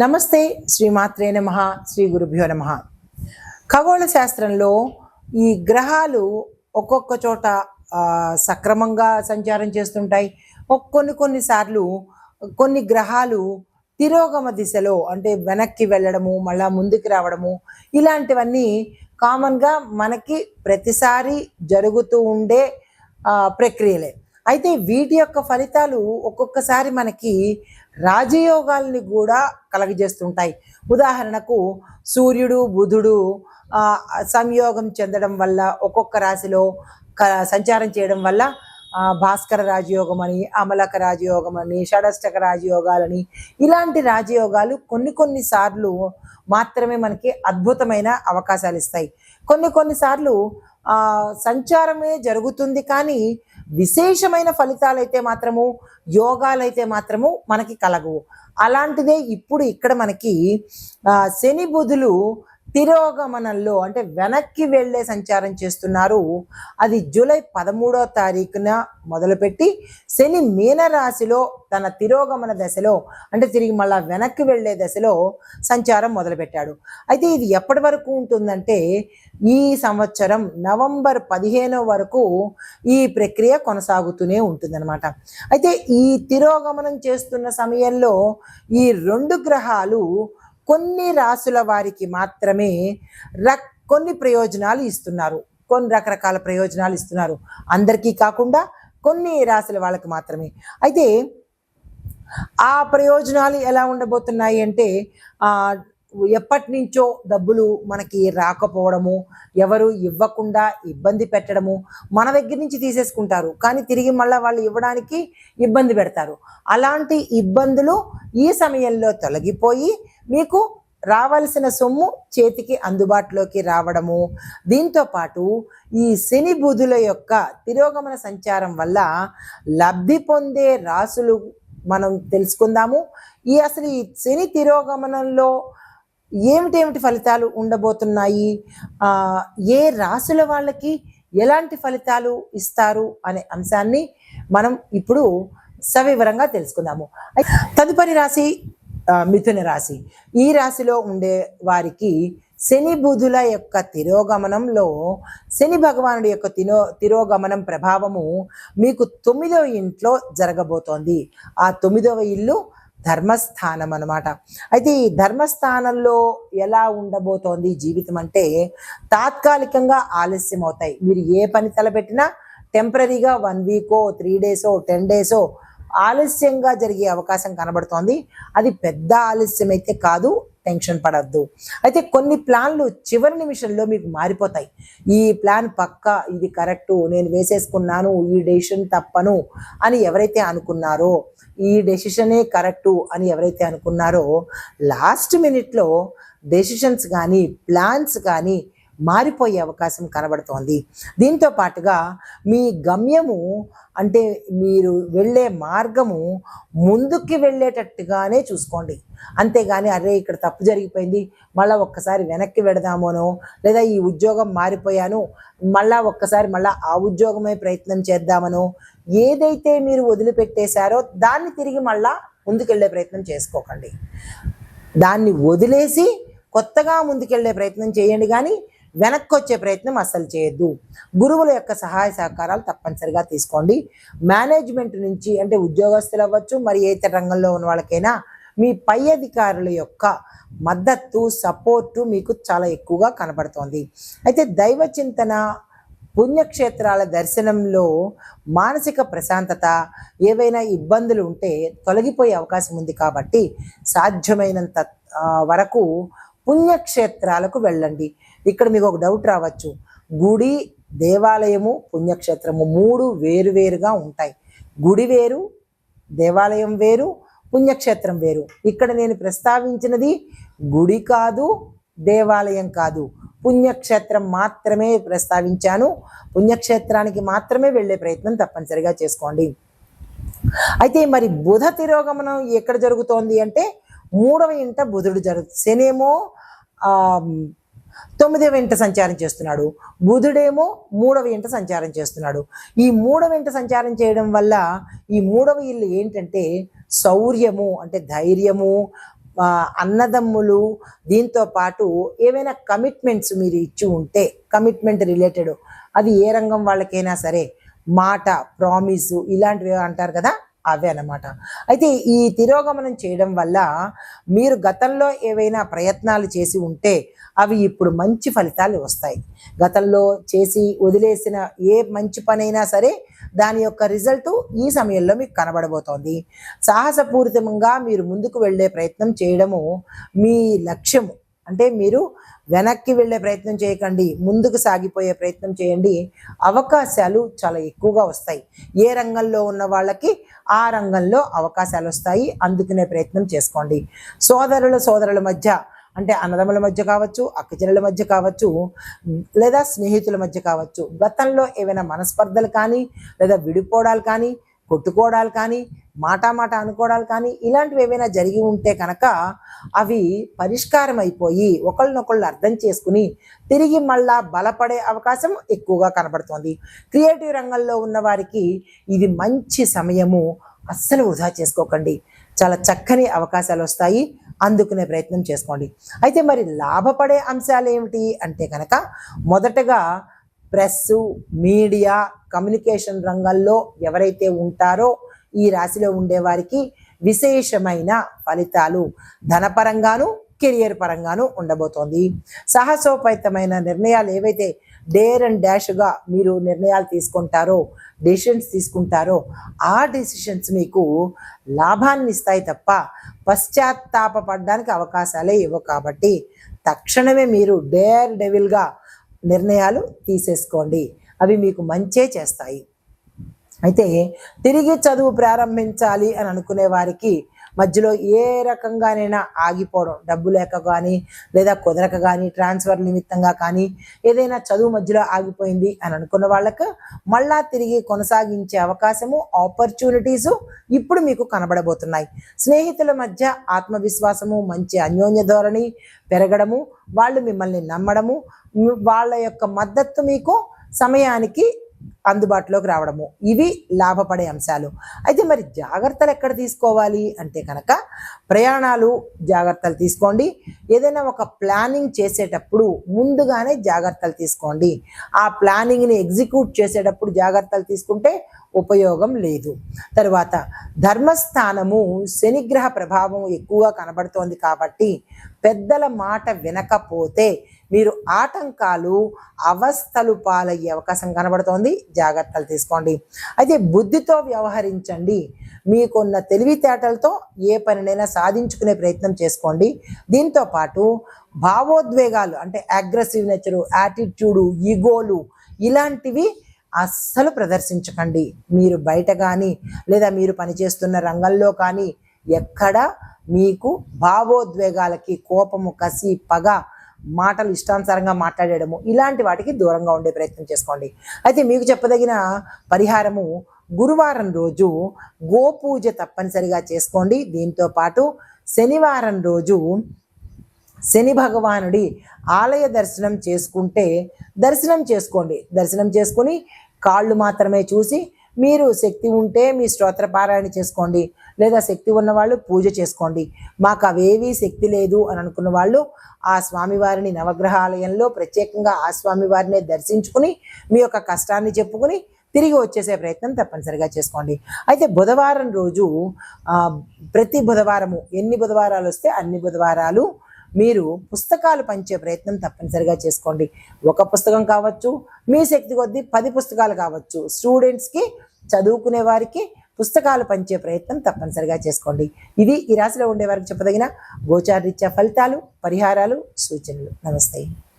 నమస్తే శ్రీమాత్రే నమః శ్రీ గురుభ్యో నమః. ఖగోళ శాస్త్రంలో ఈ గ్రహాలు ఒక్కొక్క చోట సక్రమంగా సంచారం చేస్తుంటాయి. కొన్నిసార్లు కొన్ని గ్రహాలు తిరోగమ దిశలో అంటే వెనక్కి వెళ్ళడము, మళ్ళా ముందుకు రావడము, ఇలాంటివన్నీ కామన్గా మనకి ప్రతిసారి జరుగుతూ ఉండే ప్రక్రియలే. అయితే వీటి యొక్క ఫలితాలు ఒక్కొక్కసారి మనకి రాజయోగాల్ని కూడా కలగజేస్తుంటాయి. ఉదాహరణకు సూర్యుడు బుధుడు సంయోగం చెందడం వల్ల ఒక్కొక్క రాశిలో సంచారం చేయడం వల్ల భాస్కర రాజయోగం అని, అమలక రాజయోగం అని, షడష్టక రాజయోగాలని, ఇలాంటి రాజయోగాలు కొన్నిసార్లు మాత్రమే మనకి అద్భుతమైన అవకాశాలు ఇస్తాయి. కొన్నిసార్లు సంచారమే జరుగుతుంది కానీ విశేషమైన ఫలితాలైతే మాత్రము, యోగాలైతే మాత్రము మనకి కలగవు. అలాంటిదే ఇప్పుడు ఇక్కడ మనకి శని బుధులు తిరోగమనంలో అంటే వెనక్కి వెళ్ళే సంచారం చేస్తున్నారు. అది జూలై 13వ తారీఖున మొదలుపెట్టి శని మీనరాశిలో తన తిరోగమన దశలో అంటే తిరిగి మళ్ళా వెనక్కి వెళ్ళే దశలో సంచారం మొదలుపెట్టాడు. అయితే ఇది ఎప్పటి వరకు ఉంటుందంటే ఈ సంవత్సరం నవంబర్ 15 వరకు ఈ ప్రక్రియ కొనసాగుతూనే ఉంటుందన్నమాట. అయితే ఈ తిరోగమనం చేస్తున్న సమయంలో ఈ రెండు గ్రహాలు కొన్ని రాసుల వారికి మాత్రమే కొన్ని ప్రయోజనాలు ఇస్తున్నారు, కొన్ని రకరకాల ప్రయోజనాలు ఇస్తున్నారు. అందరికీ కాకుండా కొన్ని రాసుల వాళ్ళకి మాత్రమే. అయితే ఆ ప్రయోజనాలు ఎలా ఉండబోతున్నాయి అంటే ఎప్పటి నుంచో డబ్బులు మనకి రాకపోవడము, ఎవరు ఇవ్వకుండా ఇబ్బంది పెట్టడము, మన దగ్గర నుంచి తీసేసుకుంటారు కానీ తిరిగి మళ్ళీ వాళ్ళు ఇవ్వడానికి ఇబ్బంది పెడతారు. అలాంటి ఇబ్బందులు ఈ సమయంలో తొలగిపోయి మీకు రావాల్సిన సొమ్ము చేతికి అందుబాటులోకి రావడము, దీంతో పాటు ఈ శని బుధుల యొక్క తిరోగమన సంచారం వల్ల లబ్ధి పొందే రాసులు మనం తెలుసుకుందాము. అసలు ఈ శని తిరోగమనంలో ఏమిటి ఫలితాలు ఉండబోతున్నాయి, ఏ రాసుల వాళ్ళకి ఎలాంటి ఫలితాలు ఇస్తారు అనే అంశాన్ని మనం ఇప్పుడు సవివరంగా తెలుసుకుందాము. తదుపరి రాశి మిథున రాశి. ఈ రాశిలో ఉండే వారికి శని బుధుల యొక్క తిరోగమనంలో శని భగవానుడి యొక్క తిరోగమనం ప్రభావము మీకు 9వ ఇంట్లో జరగబోతోంది. ఆ 9వ ఇల్లు ధర్మస్థానం అన్నమాట. అయితే ఈ ధర్మస్థానంలో ఎలా ఉండబోతోంది జీవితం అంటే తాత్కాలికంగా ఆలస్యం అవుతాయి. మీరు ఏ పని తలపెట్టినా టెంపరీగా 1 వీకో 3 డేసో 10 డేసో ఆలస్యంగా జరిగే అవకాశం కనబడుతోంది. అది పెద్ద ఆలస్యం అయితే కాదు, టెన్షన్ పడద్దు. అయితే కొన్ని ప్లాన్లు చివరి నిమిషంలో మీకు మారిపోతాయి. ఈ ప్లాన్ పక్కా, ఇది కరెక్టు, నేను వేసేసుకున్నాను, ఈ డెసిషన్ తప్పను అని ఎవరైతే అనుకున్నారో, ఈ డెసిషనే కరెక్టు అని ఎవరైతే అనుకున్నారో లాస్ట్ మినిట్లో డెసిషన్స్ కానీ ప్లాన్స్ కానీ మారిపోయే అవకాశం కనబడుతోంది. దీంతో పాటుగా మీ గమ్యము అంటే మీరు వెళ్ళే మార్గము ముందుకి వెళ్ళేటట్టుగానే చూసుకోండి. అంతేగాని అరే ఇక్కడ తప్పు జరిగిపోయింది మళ్ళీ ఒక్కసారి వెనక్కి వెడదామోనో, లేదా ఈ ఉద్యోగం మారిపోయాను ఒక్కసారి ఆ ఉద్యోగమే ప్రయత్నం చేద్దామనో, ఏదైతే మీరు వదిలిపెట్టేశారో దాన్ని తిరిగి ముందుకెళ్ళే ప్రయత్నం చేసుకోకండి. దాన్ని వదిలేసి కొత్తగా ముందుకెళ్ళే ప్రయత్నం చేయండి కానీ వెనక్కి వచ్చే ప్రయత్నం అస్సలు చేయొద్దు. గురువుల యొక్క సహాయ సహకారాలు తప్పనిసరిగా తీసుకోండి. మేనేజ్మెంట్ నుంచి అంటే ఉద్యోగస్తులు అవ్వచ్చు, మరి ఏ ఇతర రంగంలో ఉన్న వాళ్ళకైనా మీ పై అధికారుల యొక్క మద్దతు సపోర్టు మీకు చాలా ఎక్కువగా కనబడుతోంది. అయితే దైవ చింతన, పుణ్యక్షేత్రాల దర్శనంలో మానసిక ప్రశాంతత, ఏవైనా ఇబ్బందులు ఉంటే తొలగిపోయే అవకాశం ఉంది. కాబట్టి సాధ్యమైనంత వరకు పుణ్యక్షేత్రాలకు వెళ్ళండి. ఇక్కడ మీకు ఒక డౌట్ రావచ్చు, గుడి, దేవాలయము, పుణ్యక్షేత్రము 3 వేరువేరుగా ఉంటాయి. గుడి వేరు, దేవాలయం వేరు, పుణ్యక్షేత్రం వేరు. ఇక్కడ నేను ప్రస్తావించినది గుడి కాదు, దేవాలయం కాదు, పుణ్యక్షేత్రం మాత్రమే ప్రస్తావించాను. పుణ్యక్షేత్రానికి మాత్రమే వెళ్ళే ప్రయత్నం తప్పనిసరిగా చేసుకోండి. అయితే మరి బుధ తిరోగమనం ఎక్కడ జరుగుతోంది అంటే 3వ ఇంట బుధుడు శనేమో 9వ ఇంట సంచారం చేస్తున్నాడు, బుధుడేమో 3వ ఇంట సంచారం చేస్తున్నాడు. ఈ 3వ ఇంట సంచారం చేయడం వల్ల ఈ 3వ ఇల్లు ఏంటంటే శౌర్యము అంటే ధైర్యము, అన్నదమ్ములు, దీంతో పాటు ఏవైనా కమిట్మెంట్స్ మీరు ఇచ్చి ఉంటే, కమిట్మెంట్ రిలేటెడ్, అది ఏ రంగం వాళ్ళకైనా సరే, మాట, ప్రామిసు ఇలాంటివి అంటారు కదా, అవే అన్నమాట. అయితే ఈ తిరోగమనం చేయడం వల్ల మీరు గతంలో ఏవైనా ప్రయత్నాలు చేసి ఉంటే అవి ఇప్పుడు మంచి ఫలితాలు వస్తాయి. గతంలో చేసి వదిలేసిన ఏ మంచి పనైనా సరే దాని యొక్క రిజల్ట్ ఈ సమయంలో మీకు కనబడబోతోంది. సాహసపూరితంగా మీరు ముందుకు వెళ్ళే ప్రయత్నం చేయడము మీ లక్ష్యము. అంటే మీరు వెనక్కి వెళ్ళే ప్రయత్నం చేయకండి, ముందుకు సాగిపోయే ప్రయత్నం చేయండి. అవకాశాలు చాలా ఎక్కువగా వస్తాయి. ఏ రంగంలో ఉన్న వాళ్ళకి ఆ రంగంలో అవకాశాలు వస్తాయి, అందుకునే ప్రయత్నం చేసుకోండి. సోదరుల మధ్య, అంటే అన్నదమ్ముల మధ్య కావచ్చు, అక్కచెల్లెల మధ్య కావచ్చు, లేదా స్నేహితుల మధ్య కావచ్చు, గతంలో ఏవైనా మనస్పర్ధలు కానీ, లేదా విడిపోవడాలు కానీ, కొట్టుకోవడాలు కానీ, మాట అనుకోవడాలు కానీ, ఇలాంటివి ఏవైనా జరిగి ఉంటే కనుక అవి పరిష్కారం అయిపోయి ఒకళ్ళనొకళ్ళు అర్థం చేసుకుని తిరిగి మళ్ళా బలపడే అవకాశం ఎక్కువగా కనబడుతోంది. క్రియేటివ్ రంగంలో ఉన్న వారికి ఇది మంచి సమయము, అస్సలు వృధా చేసుకోకండి. చాలా చక్కని అవకాశాలు వస్తాయి, అందుకునే ప్రయత్నం చేసుకోండి. అయితే మరి లాభపడే అంశాలు ఏమిటి అంటే కనుక, మొదటగా ప్రెస్సు, మీడియా, కమ్యూనికేషన్ రంగంలో ఎవరైతే ఉంటారో ఈ రాశిలో ఉండేవారికి విశేషమైన ఫలితాలు ధనపరంగాను, కెరియర్ పరంగాను ఉండబోతోంది. సాహసోపేతమైన నిర్ణయాలు ఏవైతే డేర్ అండ్ డాష్గా మీరు నిర్ణయాలు డెసిషన్స్ తీసుకుంటారో ఆ డెసిషన్స్ మీకు లాభాన్ని ఇస్తాయి తప్ప పశ్చాత్తాపపడడానికి అవకాశాలే ఇవ్వవు. కాబట్టి తక్షణమే మీరు డెవిల్గా నిర్ణయాలు తీసేసుకోండి, అవి మీకు మంచే చేస్తాయి. అయితే తిరిగి చదువు ప్రారంభించాలి అని అనుకునే వారికి మధ్యలో ఏ రకంగానైనా ఆగిపోవడం, డబ్బు లేక కానీ, లేదా కుదరక కానీ, ట్రాన్స్ఫర్ నిమిత్తంగా కానీ, ఏదైనా చదువు మధ్యలో ఆగిపోయింది అని అనుకున్న వాళ్ళకు మళ్ళా తిరిగి కొనసాగించే అవకాశము, ఆపర్చునిటీసు ఇప్పుడు మీకు కనబడబోతున్నాయి. స్నేహితుల మధ్య ఆత్మవిశ్వాసము, మంచి అన్యోన్య ధోరణి పెరగడము, వాళ్ళు మిమ్మల్ని నమ్మడము, వాళ్ళ యొక్క మద్దతు మీకు సమయానికి అందుబాటులోకి రావడము, ఇవి లాభపడే అంశాలు. అయితే మరి జాగ్రత్తలు ఎక్కడ తీసుకోవాలి అంటే కనుక, ప్రయాణాలు జాగ్రత్తలు తీసుకోండి. ఏదైనా ఒక ప్లానింగ్ చేసేటప్పుడు ముందుగానే జాగ్రత్తలు తీసుకోండి. ఆ ప్లానింగ్ని ఎగ్జిక్యూట్ చేసేటప్పుడు జాగ్రత్తలు తీసుకుంటే ఉపయోగం లేదు. తరువాత ధర్మస్థానము శనిగ్రహ ప్రభావం ఎక్కువగా కనబడుతోంది కాబట్టి పెద్దల మాట వినకపోతే మీరు ఆటంకాలు, అవస్థలు పాలయ్యే అవకాశం కనబడుతోంది, జాగ్రత్తలు తీసుకోండి. అయితే బుద్ధితో వ్యవహరించండి. మీకున్న తెలివితేటలతో ఏ పనినైనా సాధించుకునే ప్రయత్నం చేసుకోండి. దీంతో పాటు భావోద్వేగాలు, అంటే అగ్రెసివ్ నేచరు, యాటిట్యూడు, ఈగోలు ఇలాంటివి అస్సలు ప్రదర్శించకండి. మీరు బయట కానీ, లేదా మీరు పనిచేస్తున్న రంగంలో కానీ ఎక్కడ మీకు భావోద్వేగాలకి, కోపము, కసి, పగ, మాటలు ఇష్టానుసారంగా మాట్లాడేయడము, ఇలాంటి వాటికి దూరంగా ఉండే ప్రయత్నం చేసుకోండి. అయితే మీకు చెప్పదగిన పరిహారము, గురువారం రోజు గోపూజ తప్పనిసరిగా చేసుకోండి. దీంతో పాటు శనివారం రోజు శని భగవానుడి ఆలయ దర్శనం చేసుకోండి. దర్శనం చేసుకుని కాళ్ళు మాత్రమే చూసి, మీరు శక్తి ఉంటే మీ స్తోత్రపారాయణ చేసుకోండి, లేదా శక్తి ఉన్నవాళ్ళు పూజ చేసుకోండి. మాకు అవేవీ శక్తి లేదు అని అనుకున్న వాళ్ళు ఆ స్వామివారిని నవగ్రహాలయంలో ప్రత్యేకంగా ఆ స్వామివారినే దర్శించుకుని మీ యొక్క కష్టాన్ని చెప్పుకుని తిరిగి వచ్చేసే ప్రయత్నం తప్పనిసరిగా చేసుకోండి. అయితే బుధవారం రోజు ప్రతి బుధవారము, ఎన్ని బుధవారాలు వస్తే అన్ని బుధవారాలు మీరు పుస్తకాలు పంచే ప్రయత్నం తప్పనిసరిగా చేసుకోండి. ఒక పుస్తకం కావచ్చు, మీ శక్తి కొద్దీ 10 పుస్తకాలు కావచ్చు. స్టూడెంట్స్కి, చదువుకునే వారికి పుస్తకాలు పంచే ప్రయత్నం తప్పనిసరిగా చేసుకోండి. ఇది ఈ రాశిలో ఉండే వారికి చెప్పదగిన గోచారరీత్యా ఫలితాలు, పరిహారాలు, సూచనలు. నమస్తే.